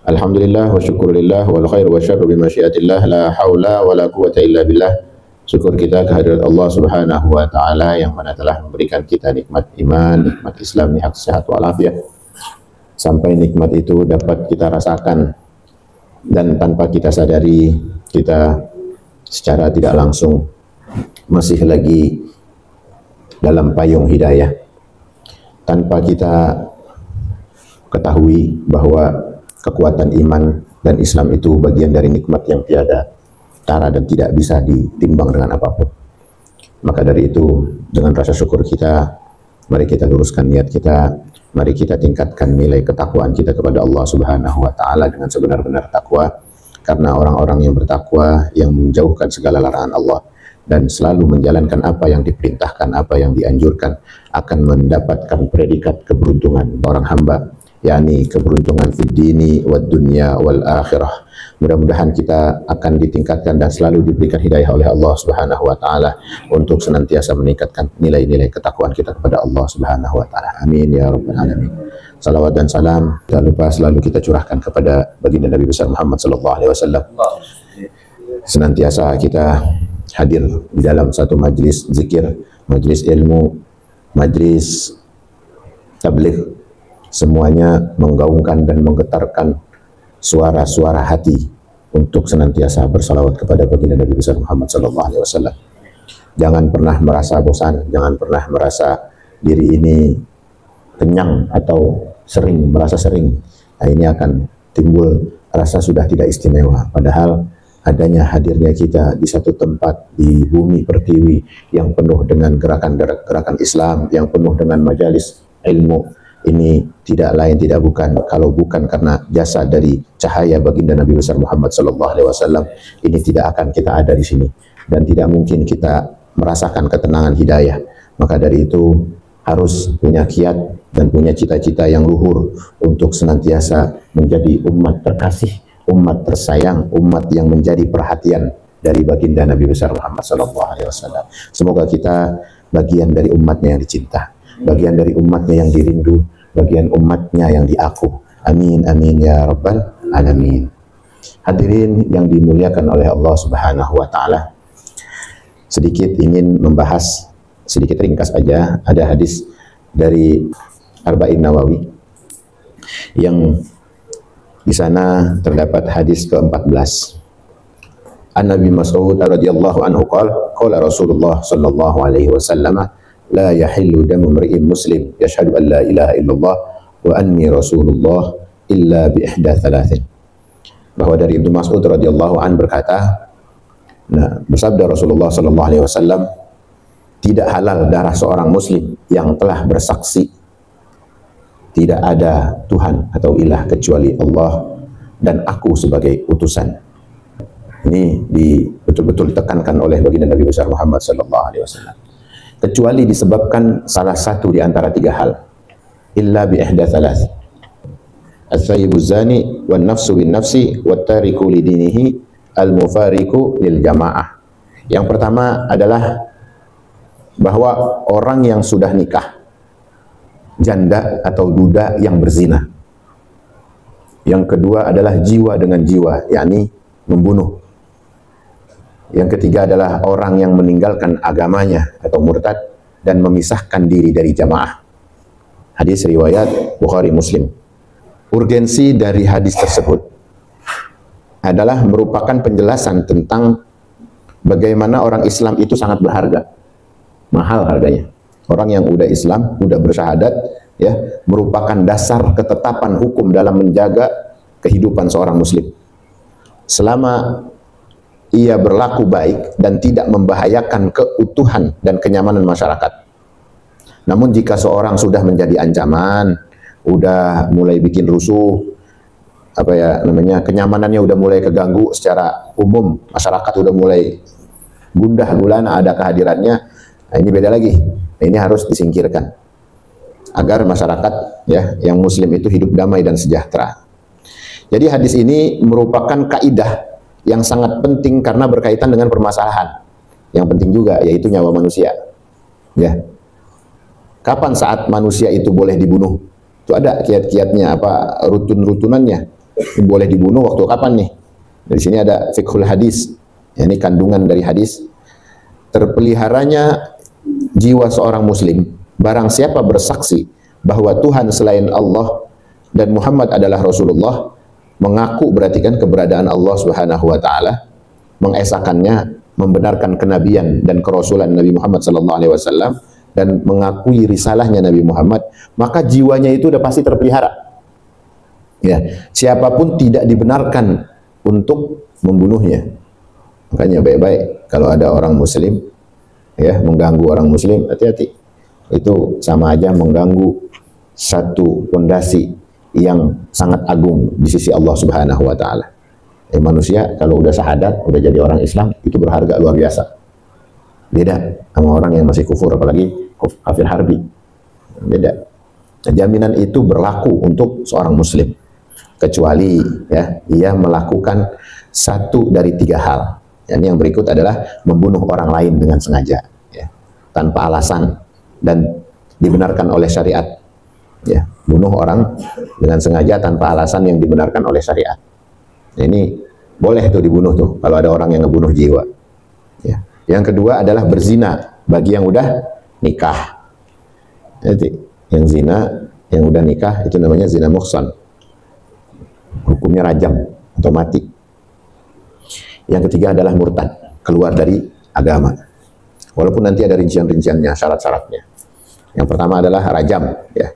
Alhamdulillah wa syukurillah wal khairu wa syarru bimasyiatillah la haula wa la quwata illa billah. Syukur kita kehadirat Allah Subhanahu wa taala yang mana telah memberikan kita nikmat iman, nikmat Islam, nikmat sehat walafiat. Sampai nikmat itu dapat kita rasakan dan tanpa kita sadari kita secara tidak langsung masih lagi dalam payung hidayah. Tanpa kita ketahui bahwa kekuatan iman dan Islam itu bagian dari nikmat yang tiada tara dan tidak bisa ditimbang dengan apapun. Maka dari itu, dengan rasa syukur kita, mari kita luruskan niat kita, mari kita tingkatkan nilai ketakwaan kita kepada Allah Subhanahu wa taala dengan sebenar-benar takwa, karena orang-orang yang bertakwa yang menjauhkan segala larangan Allah dan selalu menjalankan apa yang diperintahkan, apa yang dianjurkan, akan mendapatkan predikat keberuntungan orang hamba, yakni keberuntungan fid dini wad dunya wal akhirah. Mudah-mudahan kita akan ditingkatkan dan selalu diberikan hidayah oleh Allah Subhanahu wa taala untuk senantiasa meningkatkan nilai-nilai ketakwaan kita kepada Allah Subhanahu wa taala. Amin ya rabbal alamin. Salawat dan salam tak lupa selalu kita curahkan kepada baginda Nabi besar Muhammad sallallahu alaihi wasallam. Senantiasa kita hadir di dalam satu majlis zikir, majlis ilmu, majlis tabligh, semuanya menggaungkan dan menggetarkan suara-suara hati untuk senantiasa bersalawat kepada baginda Nabi besar Muhammad sallallahu alaihi wasallam. Jangan pernah merasa bosan, jangan pernah merasa diri ini kenyang atau merasa sering. Nah, ini akan timbul rasa sudah tidak istimewa. Padahal adanya hadirnya kita di satu tempat di bumi pertiwi yang penuh dengan gerakan Islam, yang penuh dengan majalis ilmu, ini tidak lain tidak bukan kalau bukan karena jasa dari cahaya baginda Nabi besar Muhammad sallallahu alaihi wasallam, ini tidak akan kita ada di sini dan tidak mungkin kita merasakan ketenangan hidayah. Maka dari itu harus punya kiat dan punya cita-cita yang luhur untuk senantiasa menjadi umat terkasih, umat tersayang, umat yang menjadi perhatian dari baginda Nabi besar Muhammad sallallahu alaihi wasallam. Semoga kita bagian dari umatnya yang dicinta, bagian dari umatnya yang dirindu, bagian umatnya yang diaku. Amin amin ya rabbal alamin. Hadirin yang dimuliakan oleh Allah Subhanahu wa taala, sedikit ingin membahas, sedikit ringkas aja, ada hadis dari Arba'in Nawawi yang di sana terdapat hadis ke-14. An Nabi Mas'ud radhiyallahu anhu qala Rasulullah sallallahu alaihi wasallam la yahillu damu mar'in muslim yashhadu an la ilaha illallah wa anni rasulullah illa bi ihda thalathin. Bahwa dari Ibnu Mas'ud radhiyallahu an berkata, bersabda Rasulullah sallallahu alaihi wasallam, tidak halal darah seorang muslim yang telah bersaksi tidak ada Tuhan atau ilah kecuali Allah dan aku sebagai utusan. Ini betul-betul ditekankan oleh baginda Nabi besar Muhammad sallallahu alaihi wasallam. Kecuali disebabkan salah satu di antara tiga hal. Illa bi ihda thalath. As-sayyibu zani wan nafsu bin nafsi wat tariku li dinihi al mufariqu lil jamaah. Yang pertama adalah bahwa orang yang sudah nikah, janda atau duda yang berzina. Yang kedua adalah jiwa dengan jiwa, yakni membunuh. Yang ketiga adalah orang yang meninggalkan agamanya atau murtad dan memisahkan diri dari jamaah. Hadis riwayat Bukhari Muslim. Urgensi dari hadis tersebut adalah merupakan penjelasan tentang bagaimana orang Islam itu sangat berharga, mahal harganya. Orang yang udah Islam, udah bersyahadat, ya, merupakan dasar ketetapan hukum dalam menjaga kehidupan seorang muslim. Selama ia berlaku baik dan tidak membahayakan keutuhan dan kenyamanan masyarakat. Namun jika seorang sudah menjadi ancaman, udah mulai bikin rusuh, kenyamanannya udah mulai keganggu secara umum, masyarakat udah mulai gundah gulana ada kehadirannya, nah ini beda lagi. Nah, ini harus disingkirkan agar masyarakat yang muslim itu hidup damai dan sejahtera. Jadi hadis ini merupakan kaidah yang sangat penting karena berkaitan dengan permasalahan yang penting juga, yaitu nyawa manusia. Ya. Kapan saat manusia itu boleh dibunuh? Itu ada kiat-kiatnya, rutun-rutunannya. boleh dibunuh waktu kapan nih? Dari sini ada fiqhul hadis. Ini kandungan dari hadis. Terpeliharanya jiwa seorang muslim, barang siapa bersaksi bahwa Tuhan selain Allah dan Muhammad adalah Rasulullah, mengaku berarti kan keberadaan Allah Subhanahu wa taala, mengesakannya, membenarkan kenabian dan kerasulan Nabi Muhammad sallallahu alaihi wasallam, dan mengakui risalahnya Nabi Muhammad, maka jiwanya itu udah pasti terpelihara. Ya, siapapun tidak dibenarkan untuk membunuhnya. Makanya baik-baik kalau ada orang muslim ya mengganggu orang muslim, hati-hati. Itu sama aja mengganggu satu fondasi yang sangat agung di sisi Allah Subhanahu wa taala. Manusia kalau udah syahadat, udah jadi orang Islam, itu berharga luar biasa. Beda sama orang yang masih kufur, apalagi kafir harbi. Beda. Jaminan itu berlaku untuk seorang muslim, kecuali ya ia melakukan satu dari 3 hal. Yang berikut adalah membunuh orang lain dengan sengaja, ya, tanpa alasan dan dibenarkan oleh syariat. Ya, bunuh orang dengan sengaja tanpa alasan yang dibenarkan oleh syariat. Ini boleh tuh dibunuh tuh kalau ada orang yang ngebunuh jiwa. Ya. Yang kedua adalah berzina bagi yang udah nikah. Jadi yang zina, yang udah nikah itu namanya zina muhsan. Hukumnya rajam atau mati. Yang ketiga adalah murtad, keluar dari agama. Walaupun nanti ada rincian-rinciannya, syarat-syaratnya. Yang pertama adalah rajam. Ya.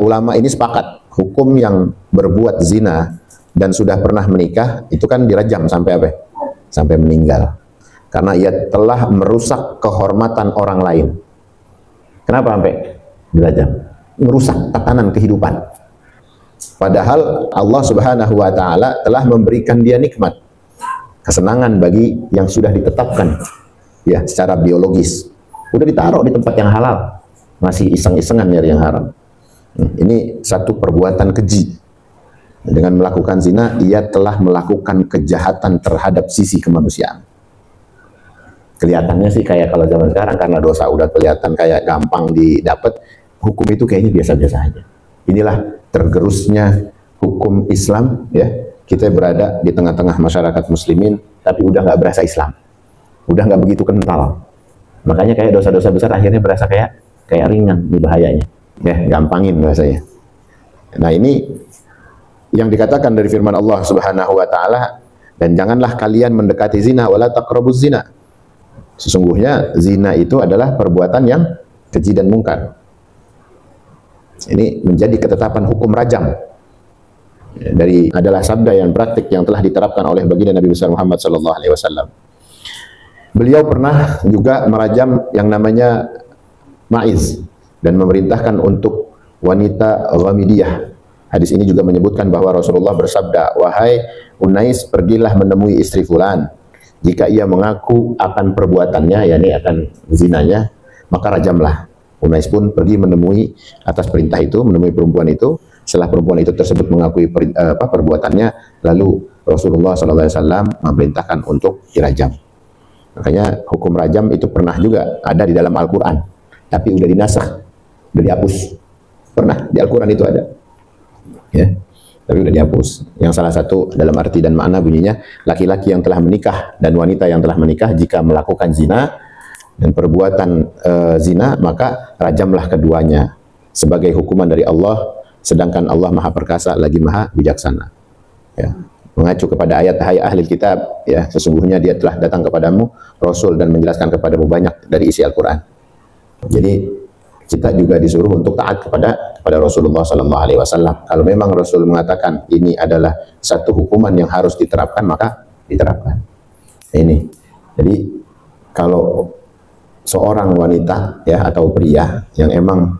Ulama ini sepakat, hukum yang berbuat zina dan sudah pernah menikah, itu kan dirajam sampai apa? Sampai meninggal. Karena ia telah merusak kehormatan orang lain. Kenapa sampai dirajam? Merusak tatanan kehidupan. Padahal Allah Subhanahu wa taala telah memberikan dia nikmat, kesenangan bagi yang sudah ditetapkan ya secara biologis. Udah ditaruh di tempat yang halal, masih iseng-isengan nyari yang haram. Ini satu perbuatan keji. Dengan melakukan zina, ia telah melakukan kejahatan terhadap sisi kemanusiaan. Kelihatannya sih kayak kalau zaman sekarang karena dosa udah kelihatan kayak gampang didapat, hukum itu kayaknya biasa-biasa aja. Inilah tergerusnya hukum Islam ya. Kita berada di tengah-tengah masyarakat muslimin, tapi udah nggak berasa Islam, udah nggak begitu kental. Makanya kayak dosa-dosa besar akhirnya berasa kayak ringan nih bahayanya, ya gampangin bahasanya. Nah ini yang dikatakan dari firman Allah Subhanahu wa taala, dan janganlah kalian mendekati zina, wala taqrabuz zina. Sesungguhnya zina itu adalah perbuatan yang keji dan mungkar. Ini menjadi ketetapan hukum rajam. Dari adalah sabda yang praktik yang telah diterapkan oleh baginda Nabi besar Muhammad sallallahu alaihi wasallam. Beliau pernah juga merajam yang namanya Ma'iz dan memerintahkan untuk wanita Ghamidiyah. Hadis ini juga menyebutkan bahwa Rasulullah bersabda, "Wahai Unais, pergilah menemui istri fulan. Jika ia mengaku akan perbuatannya, yakni akan zinanya, maka rajamlah." Unais pun pergi menemui atas perintah itu, menemui perempuan itu. Setelah perempuan itu tersebut mengakui perbuatannya, lalu Rasulullah SAW memerintahkan untuk dirajam. Makanya hukum rajam itu pernah juga ada di dalam Al-Quran, tapi udah dinasakh, udah dihapus. Pernah di Al-Quran itu ada, ya, tapi udah dihapus. Yang salah satu dalam arti dan makna bunyinya, laki-laki yang telah menikah dan wanita yang telah menikah jika melakukan zina dan perbuatan zina, maka rajamlah keduanya sebagai hukuman dari Allah. Sedangkan Allah Maha Perkasa lagi Maha Bijaksana. Ya. Mengacu kepada ayat, hai ahli kitab, ya, sesungguhnya dia telah datang kepadamu Rasul dan menjelaskan kepadamu banyak dari isi Al-Quran. Jadi kita juga disuruh untuk taat kepada Rasulullah SAW. Kalau memang Rasul mengatakan ini adalah satu hukuman yang harus diterapkan, maka diterapkan. Ini. Jadi kalau seorang wanita ya atau pria yang emang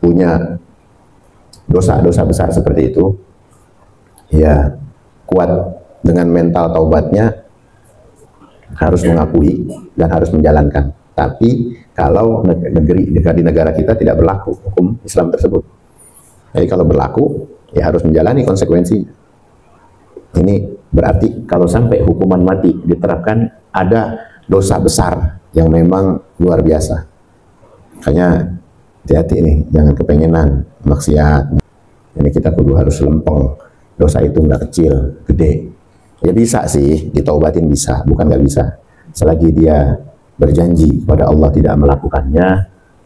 punya dosa-dosa besar seperti itu, ya kuat dengan mental taubatnya, harus mengakui dan harus menjalankan. Tapi kalau di negara kita tidak berlaku hukum Islam tersebut, jadi kalau berlaku ya harus menjalani konsekuensinya. Ini berarti kalau sampai hukuman mati diterapkan, ada dosa besar yang memang luar biasa. Makanya hati-hati nih, jangan kepengenan maksiat. Ini kita kudu harus lempeng dosa itu nggak kecil, gede. Ya bisa sih, ditaubatin bisa, bukan nggak bisa. Selagi dia berjanji pada Allah tidak melakukannya,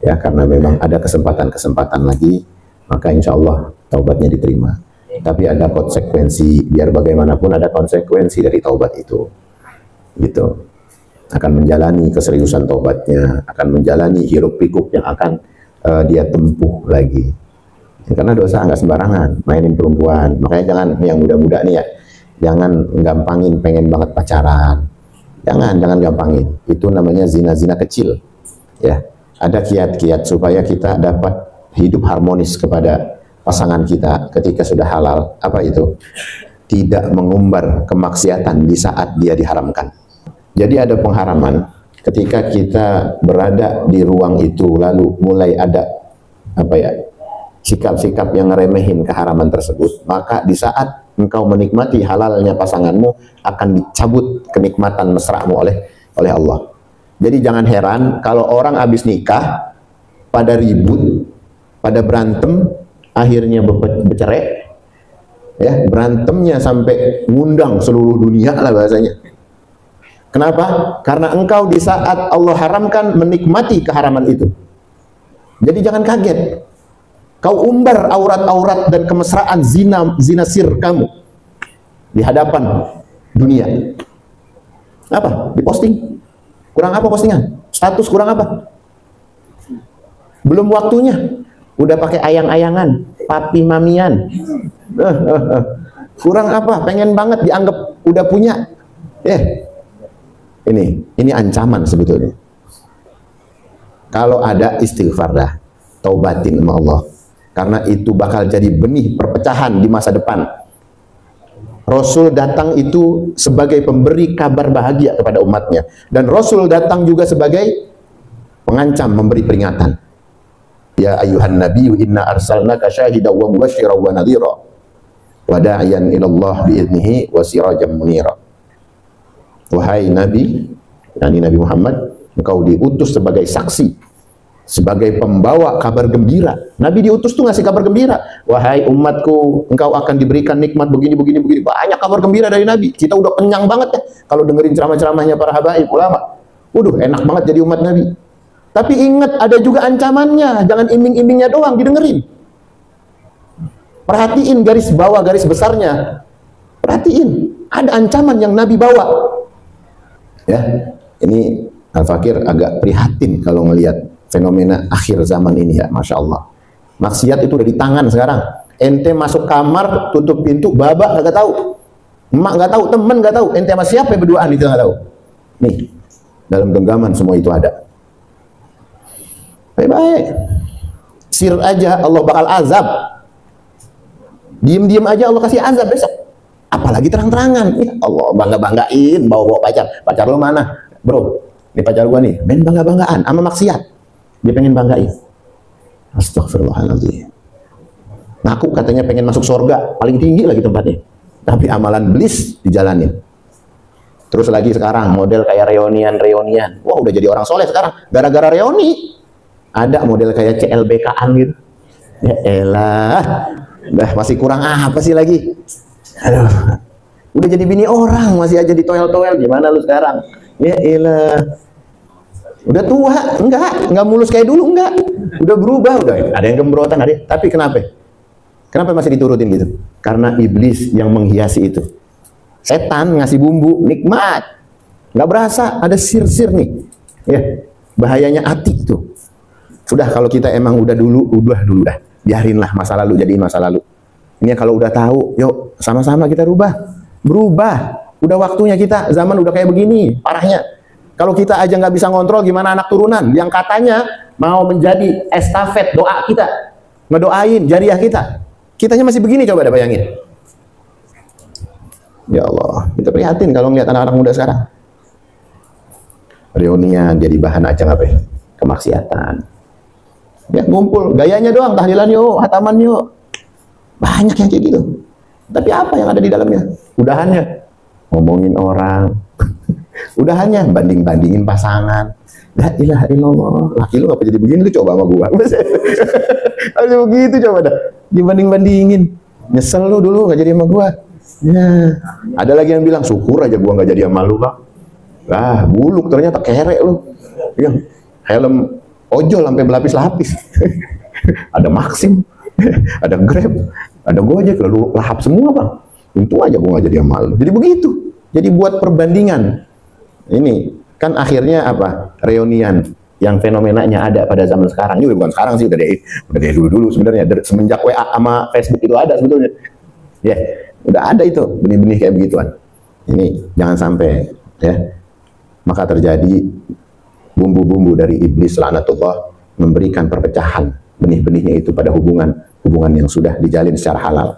ya karena memang ada kesempatan-kesempatan lagi, maka insya Allah taubatnya diterima. Tapi ada konsekuensi, biar bagaimanapun ada konsekuensi dari taubat itu. Gitu. Akan menjalani keseriusan taubatnya, akan menjalani hiruk-pikuk yang akan dia tempuh lagi. Ya, karena dosa nggak sembarangan, mainin perempuan. Makanya jangan, yang muda-muda nih ya, jangan gampangin pengen banget pacaran. Jangan gampangin. Itu namanya zina-zina kecil. Ya, ada kiat-kiat supaya kita dapat hidup harmonis kepada pasangan kita ketika sudah halal. Apa itu? Tidak mengumbar kemaksiatan di saat dia diharamkan. Jadi ada pengharaman ketika kita berada di ruang itu, lalu mulai ada apa ya, sikap-sikap yang ngeremehin keharaman tersebut, maka di saat engkau menikmati halalnya pasanganmu, akan dicabut kenikmatan mesramu oleh Allah. Jadi jangan heran kalau orang habis nikah pada ribut, pada berantem, akhirnya bercerai, ya berantemnya sampai ngundang seluruh dunia lah bahasanya. Kenapa? Karena engkau di saat Allah haramkan menikmati keharaman itu. Jadi jangan kaget. Kau umbar aurat-aurat dan kemesraan zina sir kamu di hadapan dunia. Apa? Diposting. Kurang apa postingan? Status kurang apa? Belum waktunya. Udah pakai ayang-ayangan, papi mamian. Kurang apa? Pengen banget dianggap udah punya. Ini ancaman sebetulnya. Kalau ada istighfar dah, taubatin sama Allah. Karena itu bakal jadi benih perpecahan di masa depan. Rasul datang itu sebagai pemberi kabar bahagia kepada umatnya. Dan Rasul datang juga sebagai pengancam, memberi peringatan. Ya ayuhan nabiyyu inna arsalnaka syahidan wa mubasysyiran wa nadhira wa da'iyan ila Allah bi'idnihi wa sirajan munira. Wahai Nabi, yakni Nabi Muhammad, engkau diutus sebagai saksi, sebagai pembawa kabar gembira. Nabi diutus tuh ngasih kabar gembira. Wahai umatku, engkau akan diberikan nikmat begini. Banyak kabar gembira dari Nabi. Kita udah kenyang banget ya kalau dengerin ceramah-ceramahnya para habaib ulama. Waduh, enak banget jadi umat Nabi. Tapi ingat, ada juga ancamannya. Jangan iming-imingnya doang didengerin. Perhatiin garis bawah, garis besarnya. Perhatiin, ada ancaman yang Nabi bawa. Ya, ini Al-Fakir agak prihatin kalau ngelihat fenomena akhir zaman ini ya, Masya Allah. Maksiat itu udah di tangan sekarang. Ente masuk kamar, tutup pintu, babak nggak tahu, emak nggak tahu, temen nggak tahu, ente sama siapa berduaan itu nggak tahu. Nih, dalam genggaman semua itu ada. Baik-baik. Sir aja Allah bakal azab. Diem-diem aja Allah kasih azab besok. Apalagi terang-terangan. Ya Allah, bangga-banggain, bawa-bawa pacar. Pacar lo mana? Bro, ini pacar gua nih. Ben bangga-banggaan sama maksiat. Dia pengen banggain. Astagfirullahaladzim. Ngaku katanya pengen masuk surga, paling tinggi lagi tempatnya. Tapi amalan belis dijalanin. Terus lagi sekarang model kayak reunian. Wah, udah jadi orang soleh sekarang. Gara-gara reuni. Ada model kayak CLBK-an gitu. Ya elah. Dah masih kurang apa sih lagi? Aduh, udah jadi bini orang, masih aja ditoel-toel. Gimana lu sekarang? Ya elah. Udah tua, enggak mulus kayak dulu, enggak. Udah berubah, udah ada yang gembrotan, ada. Tapi kenapa? Kenapa masih diturutin gitu? Karena iblis yang menghiasi itu. Setan ngasih bumbu, nikmat. Nggak berasa, ada sir-sir nih. Ya, bahayanya hati itu. Sudah kalau kita emang udah dulu dah. Biarinlah masa lalu jadi masa lalu. Ini kalau udah tahu, yuk sama-sama kita berubah. Udah waktunya kita, zaman udah kayak begini, parahnya. Kalau kita aja nggak bisa ngontrol, gimana anak turunan yang katanya mau menjadi estafet doa kita, ngedoain jariah kita. Kitanya masih begini, coba deh bayangin. Ya Allah, kita prihatin kalau ngeliat anak-anak muda sekarang. Reunian jadi bahan ajang apa ya? Kemaksiatan. Ya ngumpul, gayanya doang, tahlilan yuk, hataman yuk. Banyak yang kayak gitu. Tapi apa yang ada di dalamnya? Udahannya ngomongin orang. Udahannya banding-bandingin pasangan. La ilaha illallah. Laki lu apa jadi begini, lu coba sama gua. Aduh begitu coba dah. Dibanding-bandingin. Nyesel lu dulu nggak jadi sama gua. Ya, ada lagi yang bilang syukur aja gua nggak jadi sama lu, Bang. Ah, buluk ternyata kerek lu. Yang helm ojol sampai berlapis-lapis. Ada Maxim, ada Grab, ada Gojek, lalu lahap semua, Bang. Untung aja gua nggak jadi sama lu. Jadi begitu. Jadi buat perbandingan. Ini kan akhirnya apa? Reunian yang fenomenanya ada pada zaman sekarang. Ini bukan sekarang sih, udah dari dulu sebenarnya. Semenjak WA sama Facebook itu ada sebetulnya. Ya, udah ada itu benih-benih kayak begituan. Ini jangan sampai ya. Maka terjadi bumbu-bumbu dari iblis laknatullah memberikan perpecahan benih-benihnya itu pada hubungan yang sudah dijalin secara halal.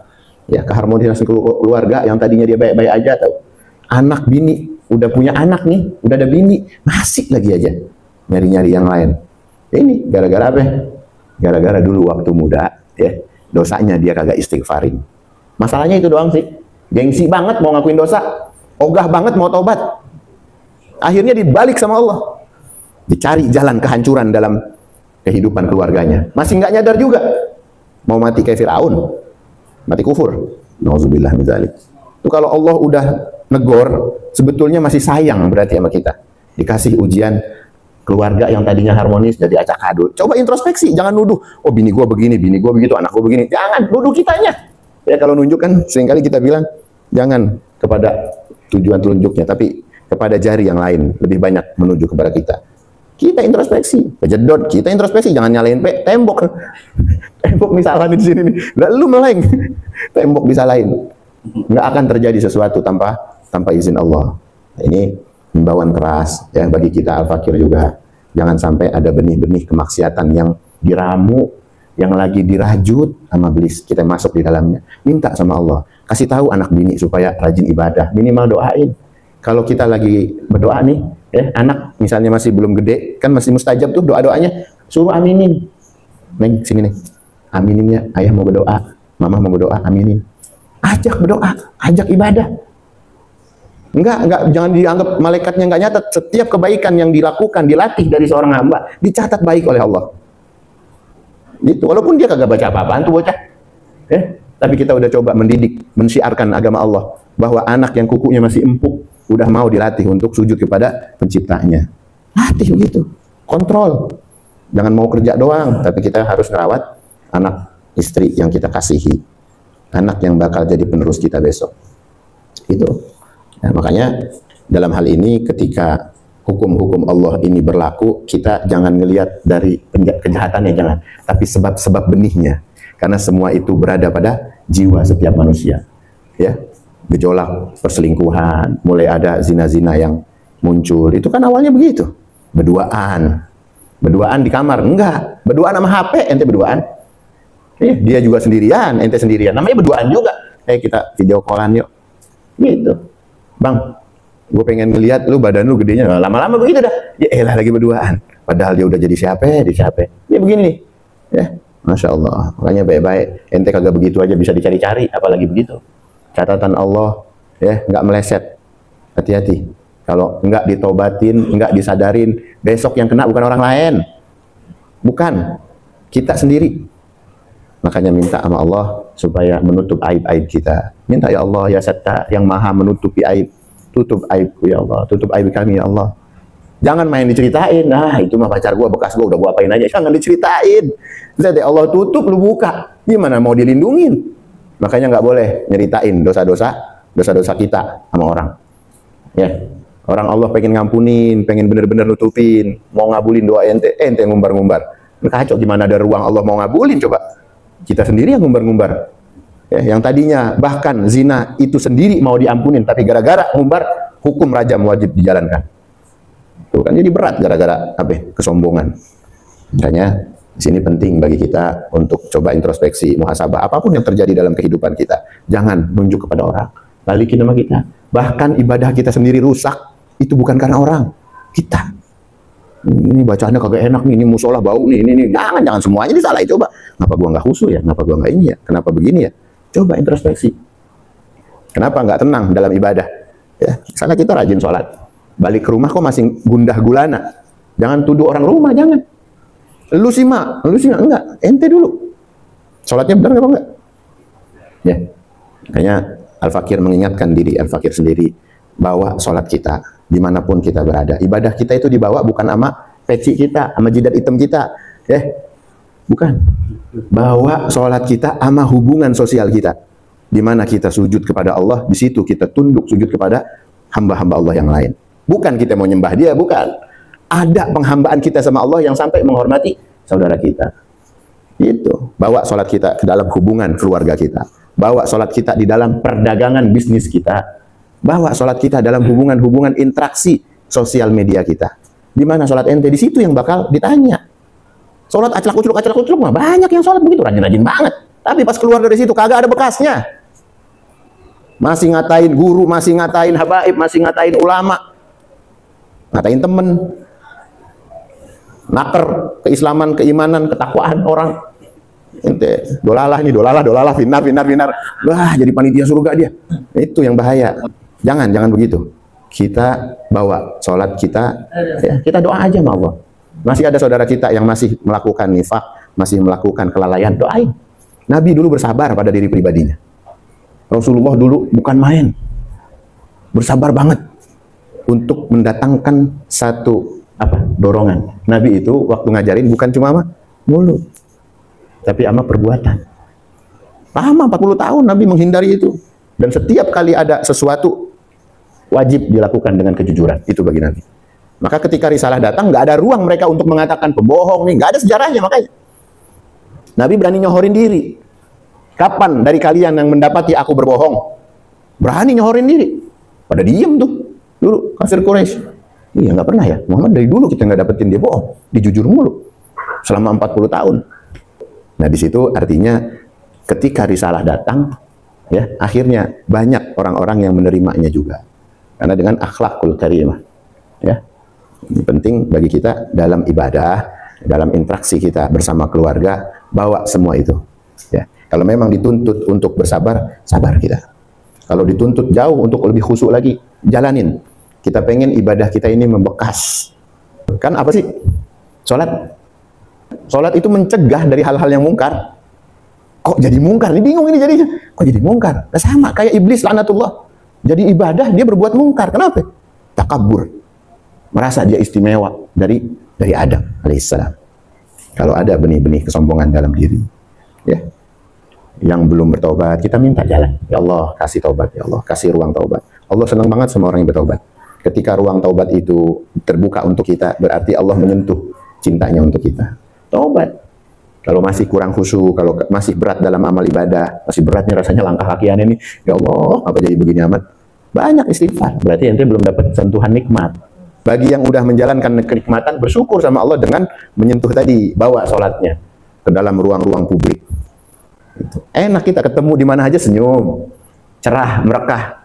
Ya, keharmonisan keluarga yang tadinya dia baik-baik aja tahu. Anak bini udah punya anak nih, udah ada bini, masih lagi aja nyari-nyari yang lain. Ini gara-gara apa? Gara-gara dulu waktu muda ya, dosanya dia kagak istighfarin. Masalahnya itu doang sih. Gengsi banget mau ngakuin dosa, ogah banget mau tobat. Akhirnya dibalik sama Allah. Dicari jalan kehancuran dalam kehidupan keluarganya. Masih nggak nyadar juga. Mau mati kayak Firaun. Mati kufur. Nauzubillah min dzalik. Itu kalau Allah udah negor, sebetulnya masih sayang berarti sama kita. Dikasih ujian keluarga yang tadinya harmonis jadi acak adul. Coba introspeksi, jangan nuduh, oh bini gua begini, bini gua begitu, anak gua begini. Jangan, nuduh kitanya. Ya kalau nunjuk kan seringkali kita bilang jangan kepada tujuan telunjuknya, tapi kepada jari yang lain lebih banyak menuju kepada kita. Kita introspeksi, kejedot, kita introspeksi, jangan nyalain tembok. Tembok misalnya di sini nih, lalu meleng. Tembok disalahin. Nggak akan terjadi sesuatu tanpa izin Allah. Ini himbauan keras ya bagi kita Al-Fakir juga. Jangan sampai ada benih-benih kemaksiatan yang diramu, yang lagi dirajut sama iblis, kita masuk di dalamnya. Minta sama Allah, kasih tahu anak bini supaya rajin ibadah, minimal doain. Kalau kita lagi berdoa nih, anak misalnya masih belum gede, kan masih mustajab tuh doa-doanya, suruh aminin. Neng, sini nih, amininnya, ayah mau berdoa, mama mau berdoa, aminin. Ajak berdoa, ajak ibadah. Enggak, jangan dianggap malaikatnya enggak nyatat. Setiap kebaikan yang dilakukan, dilatih dari seorang hamba, dicatat baik oleh Allah. Gitu, walaupun dia kagak baca apa-apaan tuh bocah. Tapi kita udah coba mendidik, mensiarkan agama Allah, bahwa anak yang kukunya masih empuk, udah mau dilatih untuk sujud kepada penciptanya. Latih begitu, kontrol. Jangan mau kerja doang, tapi kita harus merawat anak istri yang kita kasihi. Anak yang bakal jadi penerus kita besok. Itu. Nah, makanya dalam hal ini ketika hukum-hukum Allah ini berlaku, kita jangan ngelihat dari kejahatannya, jangan, tapi sebab-sebab benihnya. Karena semua itu berada pada jiwa setiap manusia. Ya, gejolak perselingkuhan, mulai ada zina-zina yang muncul. Itu kan awalnya begitu. Berduaan di kamar, enggak. Berduaan sama HP, ente berduaan. Dia juga sendirian, ente sendirian. Namanya berduaan juga. Kita video callan yuk. Gitu. Bang, gue pengen ngelihat lu badan lu gedenya. Lama-lama begitu dah. Ya elah lagi berduaan. Padahal dia udah jadi siapa? Ya begini nih. Ya, Masya Allah. Makanya baik-baik. Ente kagak begitu aja bisa dicari-cari. Apalagi begitu. Catatan Allah, ya nggak meleset. Hati-hati. Kalau nggak ditobatin, nggak disadarin, besok yang kena bukan orang lain. Bukan. Kita sendiri. Makanya minta sama Allah supaya menutup aib-aib kita. Minta ya Allah, ya Sattar yang maha menutupi aib. Tutup aibku ya Allah, tutup aib kami ya Allah. Jangan main diceritain, nah itu mah pacar gua, bekas gua, udah gua apain aja. Jangan diceritain. Jadi Allah tutup, lu buka. Gimana mau dilindungin? Makanya nggak boleh nyeritain dosa-dosa kita sama orang. Ya, orang Allah pengen ngampunin, pengen bener-bener nutupin, mau ngabulin doa ente ngumbar-ngumbar. Kacau, gimana ada ruang Allah mau ngabulin coba? Kita sendiri yang ngumbar-ngumbar. Ya, yang tadinya bahkan zina itu sendiri mau diampunin, tapi gara-gara ngumbar, hukum rajam wajib dijalankan. Tuh kan jadi berat gara-gara kesombongan. Makanya di sini penting bagi kita untuk coba introspeksi, muhasabah apapun yang terjadi dalam kehidupan kita. Jangan nunjuk kepada orang. Balikin sama kita. Bahkan ibadah kita sendiri rusak, itu bukan karena orang. Kita. Ini bacaannya kagak enak nih, ini musola bau nih, ini. Jangan semuanya disalahin. Coba, kenapa gua nggak khusyuk ya? Kenapa gua nggak ini ya? Kenapa begini ya? Coba introspeksi. Kenapa nggak tenang dalam ibadah? Ya, misalnya kita rajin sholat, balik ke rumah kok masih gundah gulana. Jangan tuduh orang rumah, jangan. Lu sih mak, enggak. Ente dulu. Sholatnya benar apa enggak? Ya, makanya Al-Fakir mengingatkan diri Al-Fakir sendiri, bawa sholat kita dimanapun kita berada. Ibadah kita itu dibawa bukan sama peci kita, sama jidat hitam kita, ya, bukan. Bawa sholat kita sama hubungan sosial kita. Di mana kita sujud kepada Allah, di situ kita tunduk sujud kepada hamba-hamba Allah yang lain. Bukan kita mau nyembah dia, bukan. Ada penghambaan kita sama Allah yang sampai menghormati saudara kita. Itu. Bawa sholat kita ke dalam hubungan keluarga kita. Bawa sholat kita di dalam perdagangan bisnis kita. Bawa sholat kita dalam hubungan-hubungan interaksi sosial media kita. Di mana sholat ente? Di situ yang bakal ditanya. Sholat aclak ucluk mah banyak yang sholat begitu, rajin-rajin banget. Tapi pas keluar dari situ kagak ada bekasnya. Masih ngatain guru, masih ngatain habaib, masih ngatain ulama, ngatain temen, naker keislaman, keimanan, ketakwaan orang. Ente dolalah, finar. Wah, jadi panitia surga dia. Itu yang bahaya. Jangan begitu. Kita bawa sholat kita, ya, kita doa aja sama Allah. Masih ada saudara kita yang masih melakukan nifak, masih melakukan kelalaian, doain. Nabi dulu bersabar pada diri pribadinya. Rasulullah dulu bukan main, bersabar banget untuk mendatangkan satu dorongan. Nabi itu waktu ngajarin bukan cuma sama mulut, tapi sama perbuatan. Lama 40 tahun Nabi menghindari itu. Dan setiap kali ada sesuatu wajib dilakukan dengan kejujuran. Itu bagi Nabi. Maka ketika risalah datang, nggak ada ruang mereka untuk mengatakan pembohong nih, nggak ada sejarahnya. Makanya Nabi berani nyohorin diri. Kapan dari kalian yang mendapati aku berbohong? Berani nyohorin diri. Pada diem tuh dulu kafir Quraisy. Iya, nggak pernah ya Muhammad, dari dulu kita nggak dapetin dia bohong, dijujur mulu selama 40 tahun. Nah, di situ artinya ketika risalah datang, ya, akhirnya banyak orang-orang yang menerimanya juga. Karena dengan akhlakul karimah, ya. Ini penting bagi kita dalam ibadah, dalam interaksi kita bersama keluarga, bawa semua itu. Ya. Kalau memang dituntut untuk bersabar, sabar kita. Kalau dituntut jauh untuk lebih khusyuk lagi, jalanin. Kita pengen ibadah kita ini membekas. Kan apa sih? Sholat. Sholat itu mencegah dari hal-hal yang mungkar. Kok jadi mungkar? Ini bingung ini jadinya. Kok jadi mungkar? Nah, sama kayak iblis laknatullah. Jadi ibadah dia berbuat mungkar. Kenapa? Takabur. Merasa dia istimewa dari Adam alaihissalam. Kalau ada benih-benih kesombongan dalam diri, ya, yang belum bertobat, kita minta jalan. Ya Allah, kasih taubat. Ya Allah, kasih ruang taubat. Allah senang banget sama orang yang bertobat. Ketika ruang taubat itu terbuka untuk kita, berarti Allah menyentuh cintanya untuk kita. Taubat. Kalau masih kurang khusyuk, kalau masih berat dalam amal ibadah, masih beratnya rasanya langkah kaki aneh ini, ya Allah, apa jadi begini amat? Banyak istighfar. Berarti ente belum dapat sentuhan nikmat. Bagi yang udah menjalankan kenikmatan, bersyukur sama Allah dengan menyentuh tadi, bawa sholatnya ke dalam ruang-ruang publik. Gitu. Enak kita ketemu di mana aja senyum, cerah, merekah.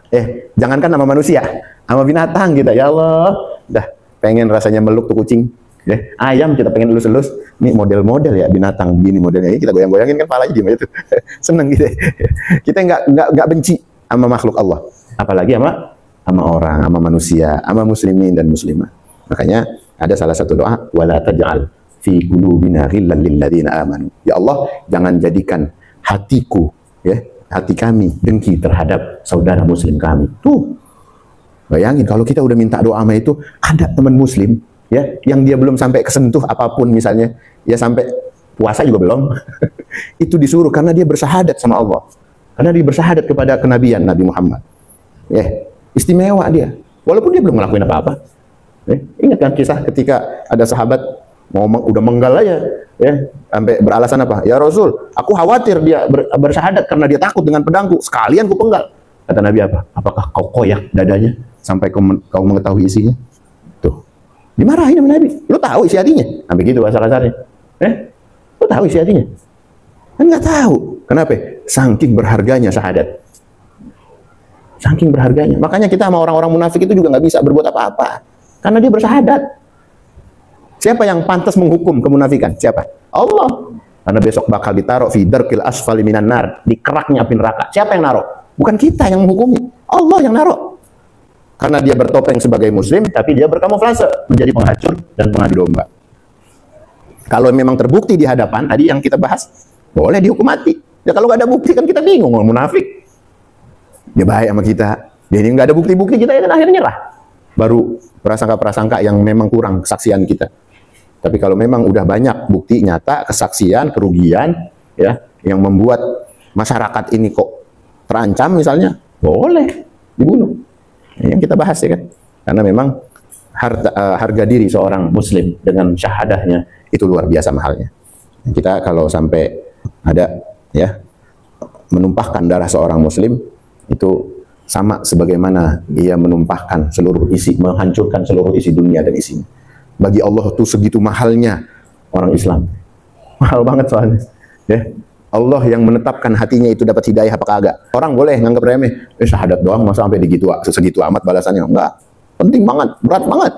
Jangankan sama manusia, sama binatang kita. Ya Allah, dah pengen rasanya meluk tuh kucing. Ayam kita pengen elus-elus. Ini model-model ya binatang gini modelnya. Ini kita goyang-goyangin kan palanya gimana itu. Seneng gitu. Kita nggak benci sama makhluk Allah. Apalagi sama orang, sama manusia, sama muslimin dan muslimah. Makanya ada salah satu doa, wala taj'al fi qulubina ghillan lil ladzina amanu. Ya Allah, jangan jadikan hatiku, ya, hati kami dengki terhadap saudara muslim kami. Tuh. Bayangin kalau kita udah minta doa sama itu, ada teman muslim, ya, yang dia belum sampai kesentuh apapun misalnya, ya sampai puasa juga belum. Itu disuruh karena dia bersahadat sama Allah. Karena dia bersahadat kepada kenabian Nabi Muhammad. Ya, istimewa dia. Walaupun dia belum ngelakuin apa-apa. Ingat kan kisah ketika ada sahabat udah menggal aja, ya, sampai beralasan apa? Ya Rasul, aku khawatir dia bersahadat karena dia takut dengan pedangku. Sekalian ku penggal. Kata Nabi apa? Apakah kau koyak dadanya sampai kau mengetahui isinya? Tuh. Dimarahin sama Nabi. Lu tahu isi hatinya? Sampai gitu bahasa kasarnya. Lu tahu isi hatinya? Kan nggak tahu. Kenapa? Saking berharganya syahadat. Saking berharganya. Makanya kita sama orang-orang munafik itu juga nggak bisa berbuat apa-apa. Karena dia bersahadat. Siapa yang pantas menghukum kemunafikan? Siapa? Allah. Karena besok bakal ditaruh fi darkil asfali minan nar, di keraknya api neraka. Siapa yang naruh? Bukan kita yang menghukumi. Allah yang naruh. Karena dia bertopeng sebagai muslim, tapi dia berkamuflase menjadi penghancur dan pengadu domba. Kalau memang terbukti di hadapan, tadi yang kita bahas, boleh dihukum mati. Ya kalau nggak ada bukti kan kita bingung, munafik. Dia baik sama kita, dia ini nggak ada bukti-bukti, kita ya kan akhirnya lah. Baru prasangka-prasangka yang memang kurang kesaksian kita. Tapi kalau memang udah banyak bukti nyata, kesaksian, kerugian, ya, yang membuat masyarakat ini kok terancam misalnya, boleh dibunuh. Yang kita bahas ya kan, karena memang harga diri seorang muslim dengan syahadahnya itu luar biasa mahalnya. Kita kalau sampai ada ya menumpahkan darah seorang muslim itu sama sebagaimana dia menumpahkan seluruh isi, menghancurkan seluruh isi dunia dan isinya. Bagi Allah tuh segitu mahalnya orang Islam. Mahal banget soalnya. Ya. Allah yang menetapkan hatinya itu dapat hidayah apa kagak. Orang boleh nganggap remeh, syahadat doang masa sampai segitu amat balasannya. Enggak. Penting banget, berat banget.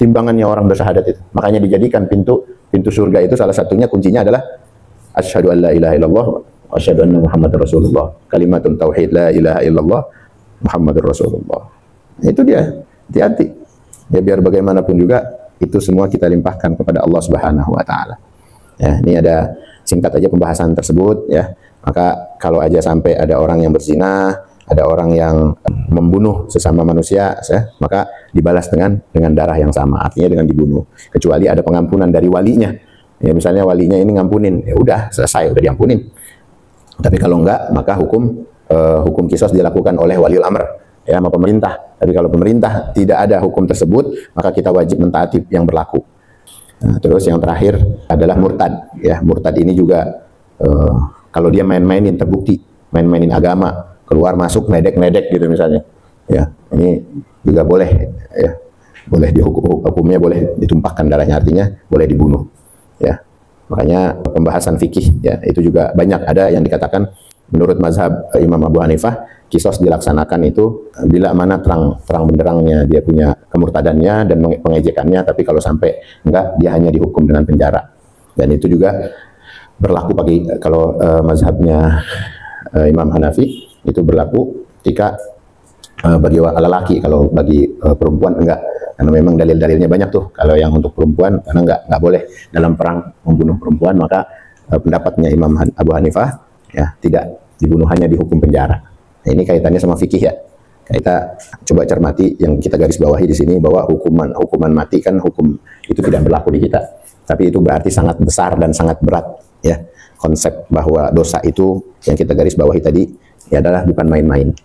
Timbangannya orang bersyahadat itu. Makanya dijadikan pintu surga itu salah satunya kuncinya adalah asyhadu an la ilaha illallah wa asyhadu anna Muhammadar Rasulullah. Kalimatun tauhid la ilaha illallah Muhammadur Rasulullah. Itu dia. Hati-hati. Ya biar bagaimanapun juga itu semua kita limpahkan kepada Allah Subhanahu wa taala. Ya, ini ada singkat aja pembahasan tersebut ya. Maka kalau aja sampai ada orang yang berzina, ada orang yang membunuh sesama manusia, ya, maka dibalas dengan darah yang sama, artinya dengan dibunuh. Kecuali ada pengampunan dari walinya. Ya misalnya walinya ini ngampunin, ya udah selesai, udah diampunin. Tapi kalau enggak, maka hukum kisos dilakukan oleh waliul amr, ya sama pemerintah. Tapi kalau pemerintah tidak ada hukum tersebut, maka kita wajib mentaati yang berlaku. Nah, terus yang terakhir adalah murtad. Ya, murtad ini juga kalau dia main-mainin terbukti, main-mainin agama, keluar masuk nedek-nedek gitu misalnya. Ya, ini juga boleh ya. Boleh hukumnya boleh ditumpahkan darahnya, artinya boleh dibunuh. Ya. Makanya pembahasan fikih ya, itu juga banyak ada yang dikatakan menurut mazhab Imam Abu Hanifah, kisos dilaksanakan itu bila mana terang benderangnya dia punya kemurtadannya dan pengejekannya, tapi kalau sampai enggak dia hanya dihukum dengan penjara. Dan itu juga berlaku bagi kalau mazhabnya Imam Hanafi itu berlaku ketika bagi lelaki, kalau bagi perempuan enggak, karena memang dalil-dalilnya banyak tuh. Kalau yang untuk perempuan karena enggak boleh dalam perang membunuh perempuan, maka pendapatnya Imam Abu Hanifah ya tidak dibunuh, hanya dihukum penjara. Nah, ini kaitannya sama fikih ya. Kita coba cermati yang kita garis bawahi di sini bahwa hukuman mati kan hukum itu tidak berlaku di kita. Tapi itu berarti sangat besar dan sangat berat ya. Konsep bahwa dosa itu yang kita garis bawahi tadi ya adalah bukan main-main.